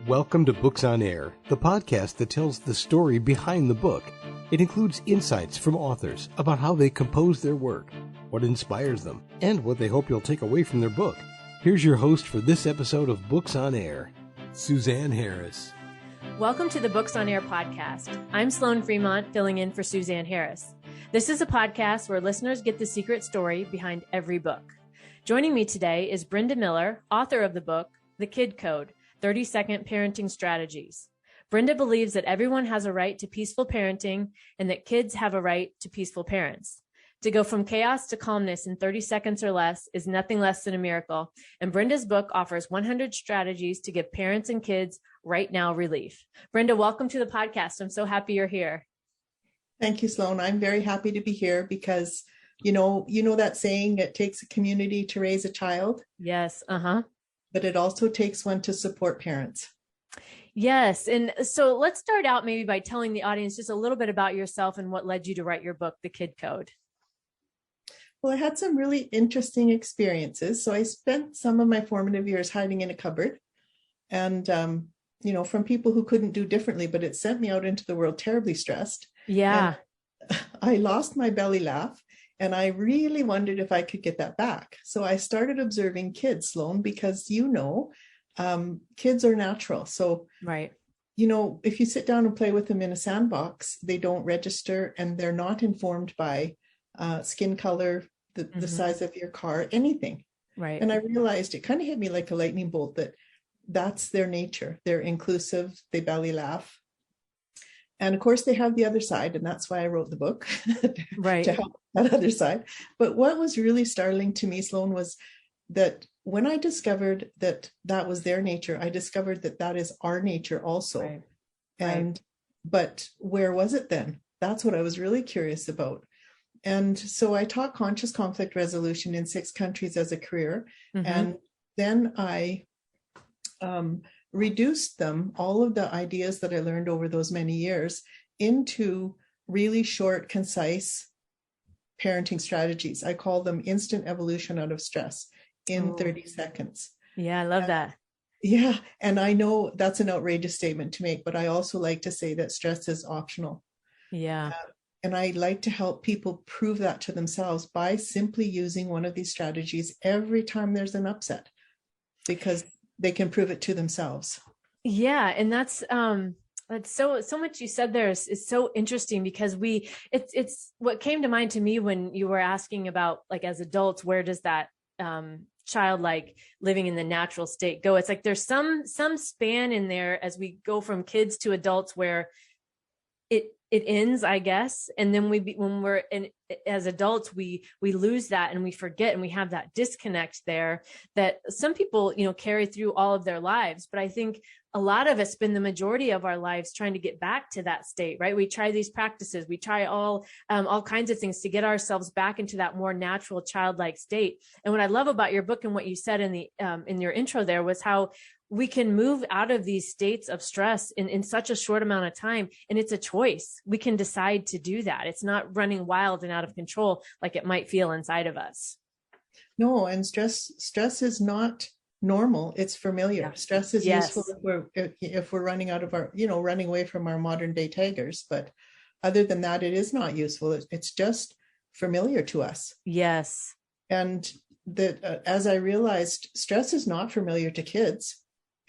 Welcome to Books on Air, the podcast that tells the story behind the book. It includes insights from authors about how they compose their work, what inspires them, and what they hope you'll take away from their book. Here's your host for this episode of Books on Air, Suzanne Harris. Welcome to the Books on Air podcast. I'm Sloan Fremont, filling in for Suzanne Harris. This is a podcast where listeners get the secret story behind every book. Joining me today is Brenda Miller, author of the book, The Kid Code, 30-Second Parenting Strategies. Brenda believes that everyone has a right to peaceful parenting and that kids have a right to peaceful parents. To go from chaos to calmness in 30 seconds or less is nothing less than a miracle, and Brenda's book offers 100 strategies to give parents and kids right now relief. Brenda, welcome to the podcast. I'm so happy you're here. Thank you, Sloan. I'm very happy to be here because, you know that saying, it takes a community to raise a child. Yes. But it also takes one to support parents. Yes. And so let's start out maybe by telling the audience just a little bit about yourself and what led you to write your book, The Kid Code. Well, I had some really interesting experiences. So I spent some of my formative years hiding in a cupboard and, from people who couldn't do differently, but it sent me out into the world terribly stressed. Yeah. And I lost my belly laugh. And I really wondered if I could get that back. So I started observing kids, Sloan, because kids are natural. So, right. If you sit down and play with them in a sandbox, they don't register and they're not informed by skin color, the size of your car, anything. Right. And I realized, it kind of hit me like a lightning bolt, that's their nature. They're inclusive, they belly laugh. And of course, they have the other side, and that's why I wrote the book, right, to help that other side. But what was really startling to me, Sloan, was that when I discovered that was their nature, I discovered that is our nature also. Right. But where was it then? That's what I was really curious about. And so I taught conscious conflict resolution in 6 countries as a career. And then I reduced all of the ideas that I learned over those many years into really short, concise parenting strategies. I call them instant evolution out of stress in 30 seconds. Yeah, I love that. Yeah. And I know that's an outrageous statement to make, but I also like to say that stress is optional. Yeah. And I like to help people prove that to themselves by simply using one of these strategies every time there's an upset, because they can prove it to themselves. Yeah. And that's so much you said there is so interesting, because it's what came to mind to me when you were asking about, like, as adults, where does that childlike living in the natural state go? It's like there's some span in there as we go from kids to adults where it ends, I guess. And then when we're as adults, we lose that and we forget, and we have that disconnect there that some people, carry through all of their lives. But I think a lot of us spend the majority of our lives trying to get back to that state, right? We try these practices, we try all kinds of things to get ourselves back into that more natural childlike state. And what I love about your book and what you said in your intro there was how we can move out of these states of stress in such a short amount of time. And it's a choice. We can decide to do that. It's not running wild and out of control like it might feel inside of us. No, and stress is not normal. It's familiar. Yeah. Stress is useful if we're running out of our, running away from our modern day tigers. But other than that, it is not useful. It's just familiar to us. Yes. And as I realized, stress is not familiar to kids.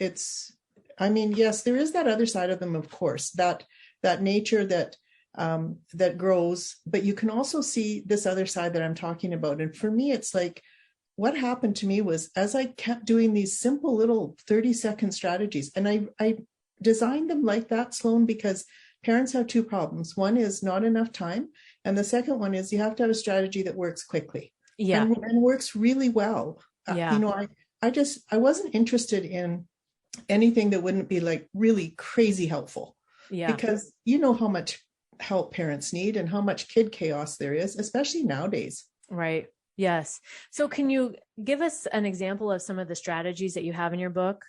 Yes, there is that other side of them, of course, that nature that grows, but you can also see this other side that I'm talking about. And for me, it's like, what happened to me was, as I kept doing these simple little 30-second strategies, and I designed them like that, Sloan, because parents have 2 problems. One is not enough time. And the second one is you have to have a strategy that works quickly. Yeah. And works really well. Yeah. I wasn't interested in anything that wouldn't be like really crazy helpful. Yeah. Because you know how much help parents need and how much kid chaos there is, especially nowadays. Right. Yes. So can you give us an example of some of the strategies that you have in your book?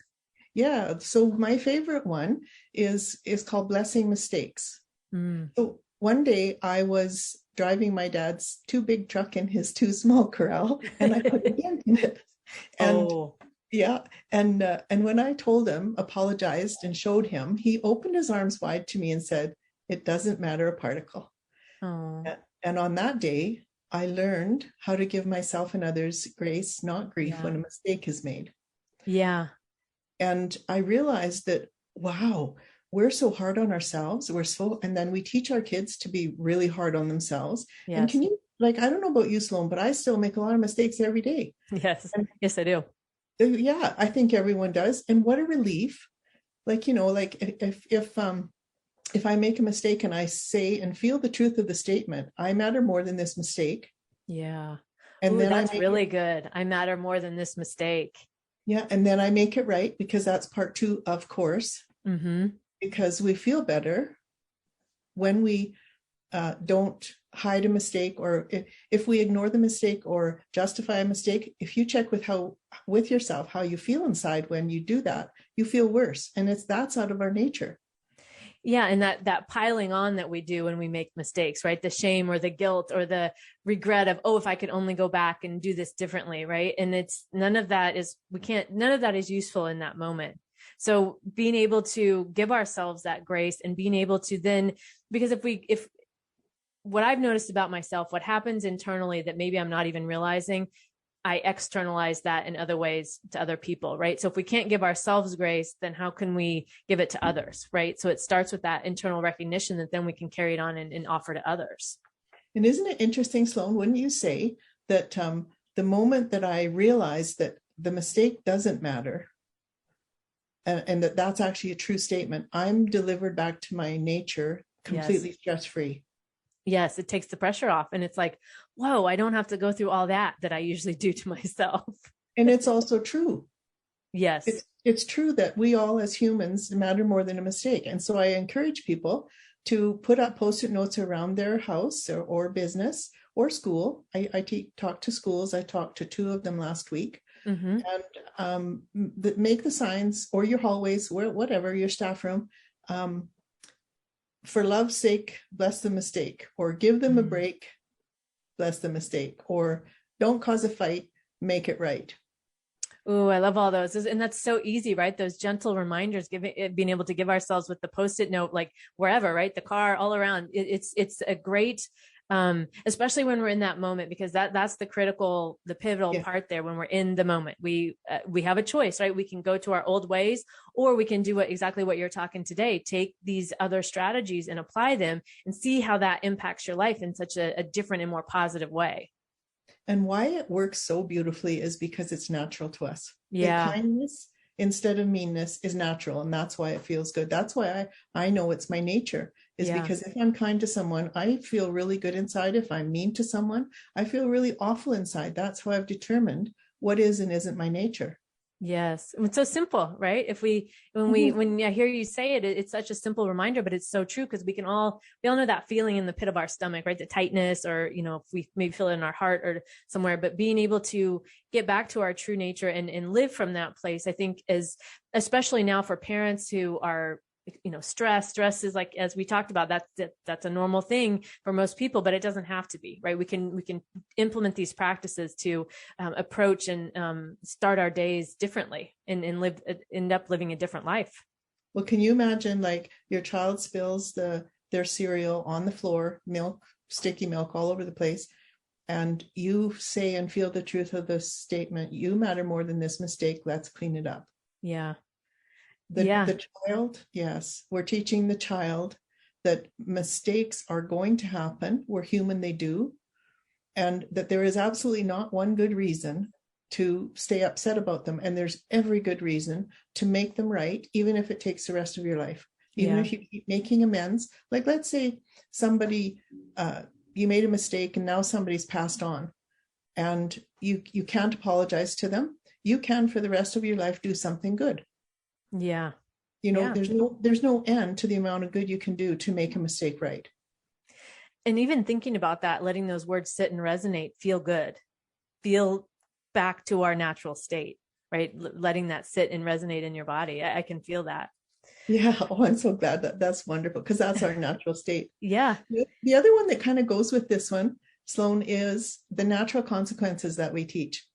Yeah. So my favorite one is called Blessing Mistakes. So one day I was driving my dad's too big truck in his too small corral, and I put a dent in it. And Yeah. And when I told him, apologized and showed him, he opened his arms wide to me and said, "It doesn't matter a particle." Oh, And on that day, I learned how to give myself and others grace, not grief, yeah. when a mistake is made. Yeah. And I realized that, wow, we're so hard on ourselves. And then we teach our kids to be really hard on themselves. And Yes. can you, like, I don't know about you, Sloan, but I still make a lot of mistakes every day. Yes. And Yes, I do. yeah, I think everyone does. And what a relief. Like, like if I make a mistake and I say and feel the truth of the statement, I matter more than this mistake. Yeah. And Ooh, then that's really good. I matter more than this mistake. yeah, and then I make it right, because that's part two, of course, Mm-hmm. because we feel better when we don't hide a mistake, or if we ignore the mistake or justify a mistake. If you check with yourself how you feel inside when you do that, you feel worse, and that's out of our nature. Yeah. And that piling on that we do when we make mistakes, right? The shame or the guilt or the regret of, oh, if I could only go back and do this differently. Right. And none of that is useful in that moment. So being able to give ourselves that grace and being able to then, because if what I've noticed about myself, what happens internally that maybe I'm not even realizing, I externalize that in other ways to other people, right? So if we can't give ourselves grace, then how can we give it to others, right? So it starts with that internal recognition that then we can carry it on and offer to others. And isn't it interesting, Sloan, wouldn't you say that the moment that I realized that the mistake doesn't matter, and that's actually a true statement, I'm delivered back to my nature completely stress-free. Yes, it takes the pressure off. And it's like, whoa, I don't have to go through all that I usually do to myself. And it's also true. Yes. It's true that we all as humans matter more than a mistake. And so I encourage people to put up Post-it notes around their house or business or school. I talk to schools. I talked to 2 of them last week. Mm-hmm. And make the signs, or your hallways, whatever, your staff room, for love's sake, bless the mistake, or give them a break, bless the mistake, or don't cause a fight, make it right. Oh, I love all those. And that's so easy, right? Those gentle reminders, being able to give ourselves with the Post-it note, like wherever, right? The car, all around. It's a great, especially when we're in that moment, because that's the pivotal part there. When we're in the moment, we have a choice, right? We can go to our old ways, or we can do exactly what you're talking today. Take these other strategies and apply them and see how that impacts your life in such a different and more positive way. And why it works so beautifully is because it's natural to us. Yeah. Kindness instead of meanness is natural, and that's why it feels good. That's why I know it's my nature, is because if I'm kind to someone, I feel really good inside. If I'm mean to someone, I feel really awful inside. That's how I've determined what is and isn't my nature. Yes. It's so simple, right? When I hear you say it, it's such a simple reminder, but it's so true, because we all know that feeling in the pit of our stomach, right? The tightness, or, if we maybe feel it in our heart or somewhere, but being able to get back to our true nature and live from that place, I think, is especially now for parents who are, stress is, like, as we talked about, that's a normal thing for most people, but it doesn't have to be, right? We can implement these practices to approach and start our days differently and end up living a different life. Well, can you imagine, like, your child spills their cereal on the floor, sticky milk all over the place, and you say and feel the truth of the statement, "You matter more than this mistake, let's clean it up." Yeah. The child, yes, we're teaching the child that mistakes are going to happen. We're human, they do. And that there is absolutely not one good reason to stay upset about them. And there's every good reason to make them right, even if it takes the rest of your life. Even if you keep making amends. Like, let's say somebody, you made a mistake and now somebody's passed on, and you can't apologize to them. You can, for the rest of your life, do something good. Yeah. There's no end to the amount of good you can do to make a mistake right. And even thinking about that, letting those words sit and resonate, feel good, feel back to our natural state, right? Letting that sit and resonate in your body. I can feel that. Yeah. Oh, I'm so glad that's wonderful, because that's our natural state. Yeah. The other one that kind of goes with this one, Sloan, is the natural consequences that we teach.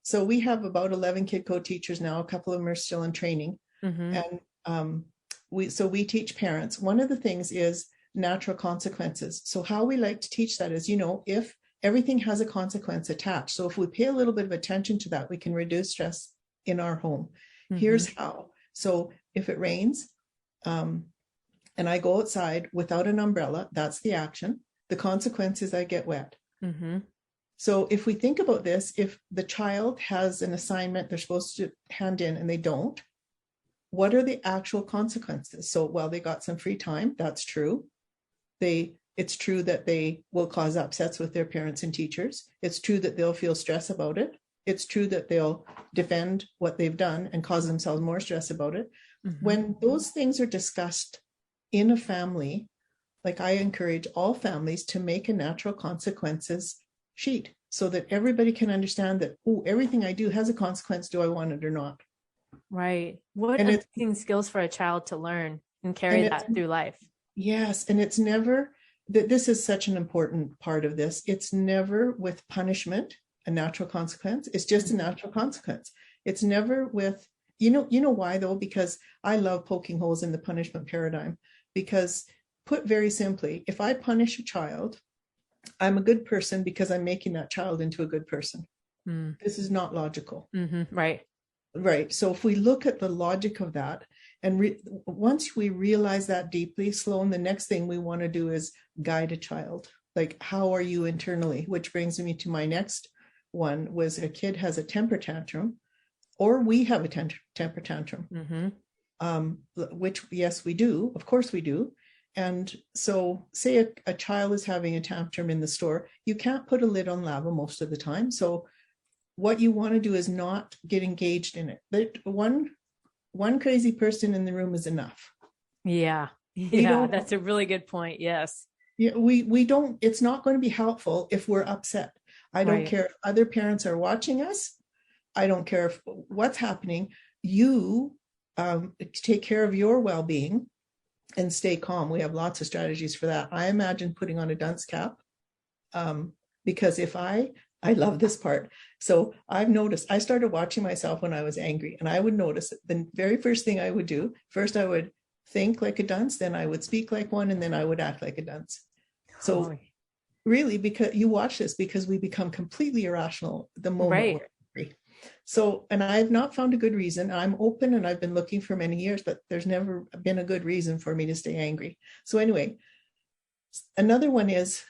So we have about 11 kid co-teachers now. A couple of them are still in training. Mm-hmm. And we teach parents. One of the things is natural consequences. So how we like to teach that is, if everything has a consequence attached. So if we pay a little bit of attention to that, we can reduce stress in our home. Mm-hmm. Here's how. So if it rains, and I go outside without an umbrella, that's the action. The consequence is I get wet. Mm-hmm. So if we think about this, if the child has an assignment they're supposed to hand in and they don't, what are the actual consequences? So, well, they got some free time. That's true. It's true that they will cause upsets with their parents and teachers. It's true that they'll feel stress about it. It's true that they'll defend what they've done and cause themselves more stress about it. Mm-hmm. When those things are discussed in a family, like I encourage all families to make a natural consequences sheet so that everybody can understand that, everything I do has a consequence. Do I want it or not? Right. What amazing skills for a child to learn and carry that through life. Yes. And it's never, this is such an important part of this. It's never with punishment, a natural consequence. It's just a natural consequence. It's never with, you know why though? Because I love poking holes in the punishment paradigm, because put very simply, if I punish a child, I'm a good person because I'm making that child into a good person. Mm. This is not logical. Mm-hmm. Right. Right. So if we look at the logic of that, and once we realize that deeply, Sloan, the next thing we want to do is guide a child. Like, how are you internally? Which brings me to my next one, was a kid has a temper tantrum, or we have a temper tantrum, which, yes, we do. Of course we do. And so say a child is having a tantrum in the store, you can't put a lid on lava most of the time. So what you want to do is not get engaged in it. But one crazy person in the room is enough. Yeah. Yeah, that's a really good point. Yes. Yeah, we don't, it's not going to be helpful if we're upset. I don't care if other parents are watching us. I don't care if what's happening. You take care of your well-being and stay calm. We have lots of strategies for that. I imagine putting on a dunce cap, because if I love this part. So I've noticed, I started watching myself when I was angry, and I would notice the very first thing I would do, first I would think like a dunce, then I would speak like one, and then I would act like a dunce. So really, because you watch this, because we become completely irrational the moment we're angry. So, and I've not found a good reason. I'm open and I've been looking for many years, but there's never been a good reason for me to stay angry. So anyway, another one is,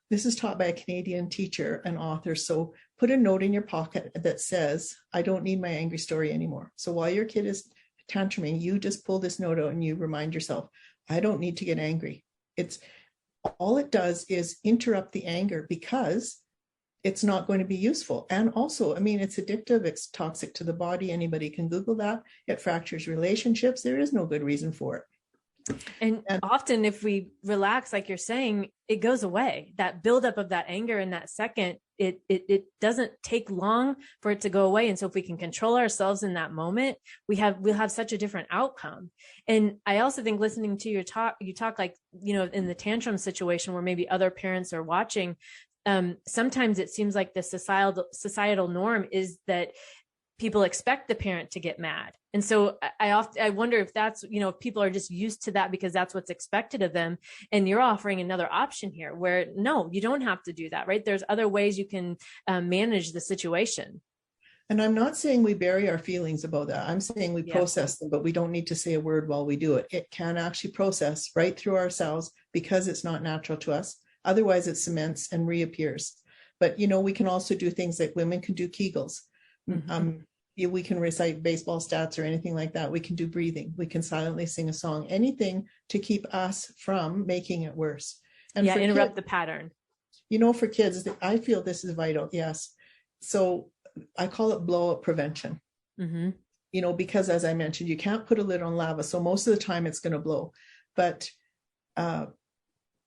this is taught by a Canadian teacher and author. So put a note in your pocket that says, I don't need my angry story anymore. So while your kid is tantruming, you just pull this note out and you remind yourself, I don't need to get angry. It's all it does is interrupt the anger, because it's not going to be useful. And also, I mean, it's addictive. It's toxic to the body. Anybody can Google that. It fractures relationships. There is no good reason for it. And often if we relax, like you're saying, it goes away. That buildup of that anger in that second, it doesn't take long for it to go away. And so if we can control ourselves in that moment, we'll have such a different outcome. And I also think, listening to you talk like, in the tantrum situation where maybe other parents are watching, sometimes it seems like the societal norm is that people expect the parent to get mad. And so I wonder if that's, if people are just used to that because that's what's expected of them. And you're offering another option here where, no, you don't have to do that, right? There's other ways you can manage the situation. And I'm not saying we bury our feelings about that. I'm saying we process them, but we don't need to say a word while we do it. It can actually process right through ourselves because it's not natural to us. Otherwise it cements and reappears. But, we can also do things like women can do Kegels. Mm-hmm. We can recite baseball stats or anything like that. We can do breathing. We can silently sing a song, anything to keep us from making it worse. And interrupt the pattern. For kids, I feel this is vital. Yes. So I call it blow up prevention. Mm-hmm. Because as I mentioned, you can't put a lid on lava. So most of the time it's going to blow. But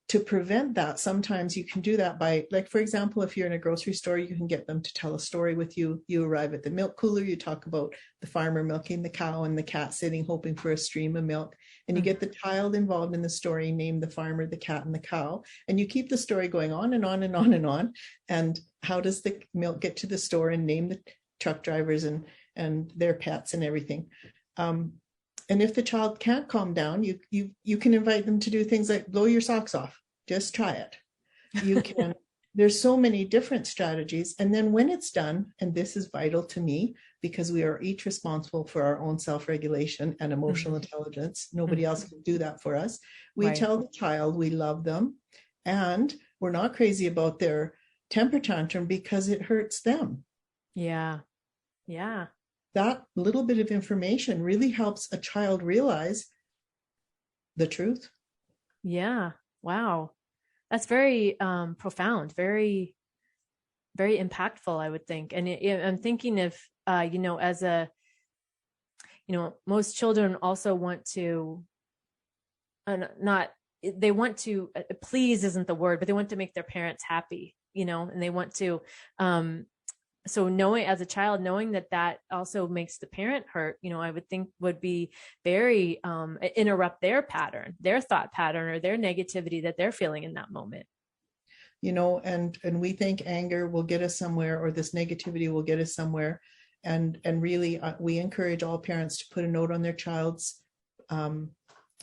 to prevent that, sometimes you can do that by, like, for example, if you're in a grocery store, you can get them to tell a story with you. You arrive at the milk cooler, you talk about the farmer milking the cow and the cat sitting hoping for a stream of milk. And you get the child involved in the story, name the farmer, the cat, and the cow. And you keep the story going on and on and on and on. And how does the milk get to the store, and name the truck drivers and their pets and everything. And if the child can't calm down, you can invite them to do things like blow your socks off. Just try it. You can. There's so many different strategies. And then when it's done, and this is vital to me, because we are each responsible for our own self-regulation and emotional intelligence. Nobody else can do that for us. We tell the child we love them, and we're not crazy about their temper tantrum because it hurts them. Yeah. Yeah. That little bit of information really helps a child realize the truth. Yeah. Wow. That's very profound, very, very impactful, I would think. And I'm thinking if, as most children also want to, they want to, please isn't the word, but they want to make their parents happy, and they want to, so knowing as a child, knowing that also makes the parent hurt, I would think would be very, interrupt their pattern, their thought pattern, or their negativity that they're feeling in that moment. And we think anger will get us somewhere, or this negativity will get us somewhere. And really, we encourage all parents to put a note on their child's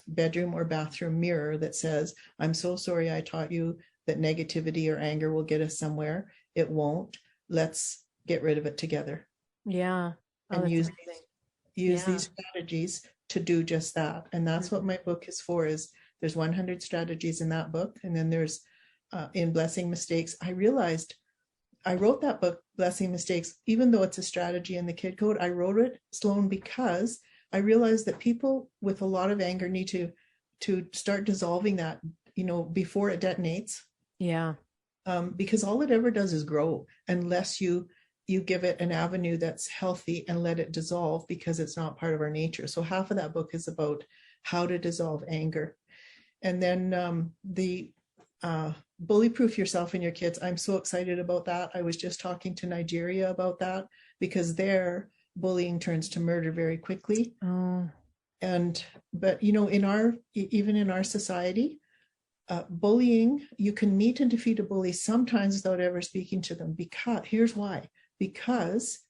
bedroom or bathroom mirror that says, "I'm so sorry I taught you that negativity or anger will get us somewhere. It won't. Let's get rid of it together." Yeah. And use these strategies to do just that. And that's what my book is for. Is there's 100 strategies in that book. And then there's in Blessing Mistakes, I realized I wrote that book, Blessing Mistakes, even though it's a strategy in the Kid Code. I wrote it, Sloan, because I realized that people with a lot of anger need to start dissolving that, before it detonates. Yeah. Because all it ever does is grow unless you give it an avenue that's healthy and let it dissolve, because it's not part of our nature. So half of that book is about how to dissolve anger. And then the bully-proof yourself and your kids. I'm so excited about that. I was just talking to Nigeria about that, because their bullying turns to murder very quickly. Oh. But even in our society, bullying, you can meet and defeat a bully sometimes without ever speaking to them. Here's why. Because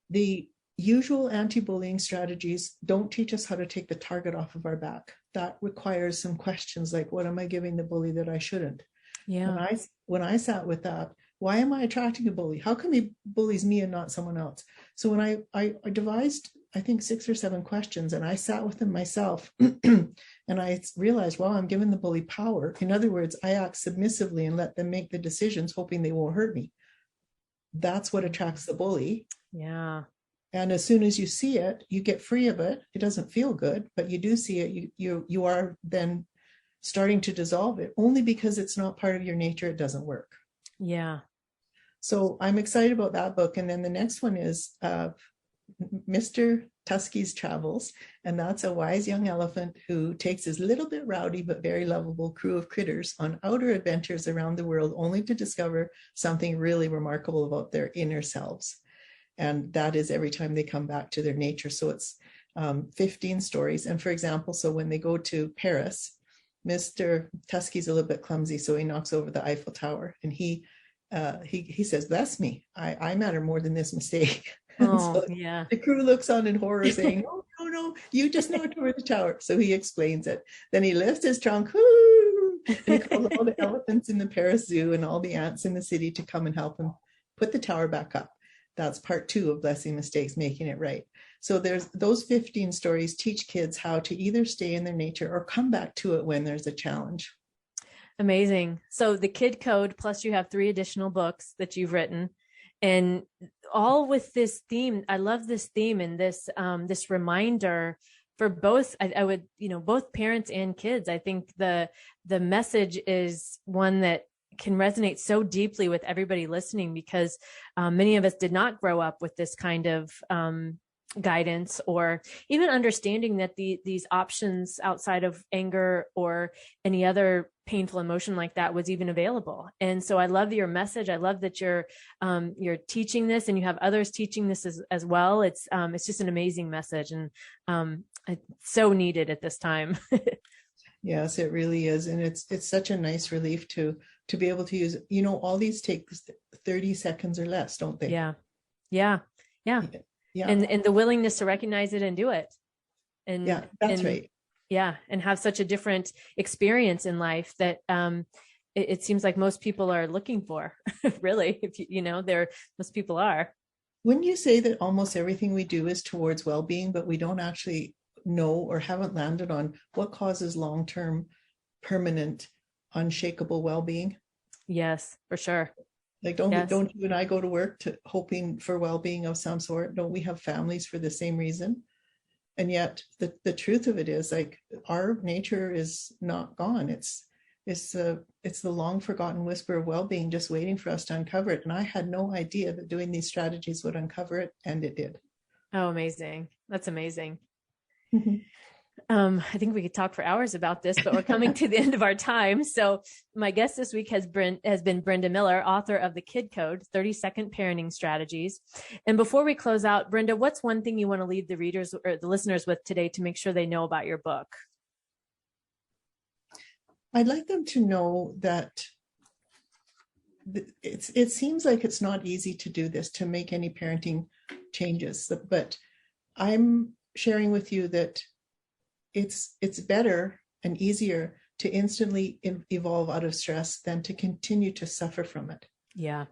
the usual anti-bullying strategies don't teach us how to take the target off of our back. That requires some questions like, what am I giving the bully that I shouldn't? Yeah. When I sat with that, why am I attracting a bully? How come he bullies me and not someone else? So when I devised, I think 6 or 7 questions, and I sat with them myself, and I realized, well, I'm giving the bully power. In other words, I act submissively and let them make the decisions, hoping they won't hurt me. That's what attracts the bully. Yeah. And as soon as you see it, you get free of it. It doesn't feel good, but you do see it. You are then starting to dissolve it. Only because it's not part of your nature, it doesn't work. Yeah. So I'm excited about that book. And then the next one is Mr. Tusky's Travels. And that's a wise young elephant who takes his little bit rowdy but very lovable crew of critters on outer adventures around the world, only to discover something really remarkable about their inner selves. And that is every time they come back to their nature. So it's 15 stories. And for example, so when they go to Paris, Mr. Tusky's a little bit clumsy, so he knocks over the Eiffel Tower, and he says, "Bless me, I matter more than this mistake." Oh, so yeah. The crew looks on in horror, saying, "Oh, no, you just knocked over the tower." So he explains it. Then he lifts his trunk, whoo, and he calls all the elephants in the Paris Zoo and all the ants in the city to come and help him put the tower back up. That's part 2 of Blessing Mistakes, Making It Right. So there's those 15 stories teach kids how to either stay in their nature or come back to it when there's a challenge. Amazing. So the Kid Code, plus you have 3 additional books that you've written, and all with this theme. I love this theme and this reminder for both. I would, both parents and kids. I think the message is one that can resonate so deeply with everybody listening, because many of us did not grow up with this kind of guidance, or even understanding that these options outside of anger or any other painful emotion like that was even available. And so I love your message. I love that you're teaching this, and you have others teaching this as well. It's just an amazing message, and it's so needed at this time. Yes, it really is. And it's such a nice relief to be able to use, all these take 30 seconds or less, don't they? Yeah. Yeah. And the willingness to recognize it and do it. And yeah, that's right. Yeah. And have such a different experience in life that it seems like most people are looking for, really, if most people are. Wouldn't you say that almost everything we do is towards well-being, but we don't actually know or haven't landed on what causes long-term, permanent, unshakable well-being? Yes, for sure. Like, don't you and I go to work hoping for well-being of some sort? Don't we have families for the same reason? And yet the truth of it is, like, our nature is not gone. It's the long forgotten whisper of well-being, just waiting for us to uncover it. And I had no idea that doing these strategies would uncover it, and it did. Oh, amazing. That's amazing. Mm-hmm. I think we could talk for hours about this, but we're coming to the end of our time. So my guest this week has been Brenda Miller, author of The Kid Code, 30-Second Parenting Strategies. And before we close out, Brenda, what's one thing you want to leave the readers or the listeners with today to make sure they know about your book? I'd like them to know that it seems like it's not easy to do this, to make any parenting changes, but I'm sharing with you that it's better and easier to instantly evolve out of stress than to continue to suffer from it. Yeah.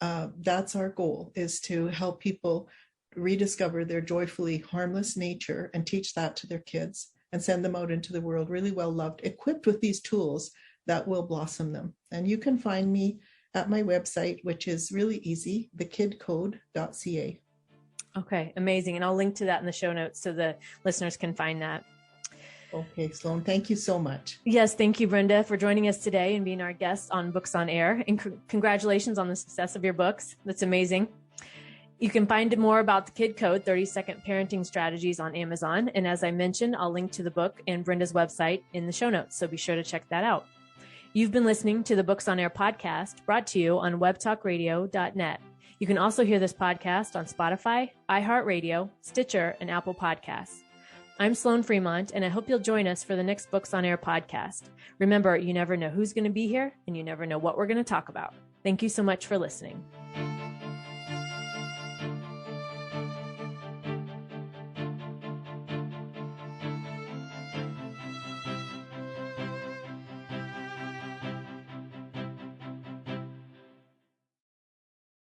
That's our goal, is to help people rediscover their joyfully harmless nature and teach that to their kids and send them out into the world really well loved, equipped with these tools that will blossom them. And you can find me at my website, which is really easy, thekidcode.ca. Okay, amazing. And I'll link to that in the show notes so the listeners can find that. Okay, Sloan, thank you so much. Yes, thank you, Brenda, for joining us today and being our guest on Books on Air. And congratulations on the success of your books. That's amazing. You can find more about The Kid Code, 30-Second Parenting Strategies on Amazon. And as I mentioned, I'll link to the book and Brenda's website in the show notes, so be sure to check that out. You've been listening to the Books on Air podcast, brought to you on webtalkradio.net. You can also hear this podcast on Spotify, iHeartRadio, Stitcher, and Apple Podcasts. I'm Sloan Fremont, and I hope you'll join us for the next Books on Air podcast. Remember, you never know who's going to be here, and you never know what we're going to talk about. Thank you so much for listening.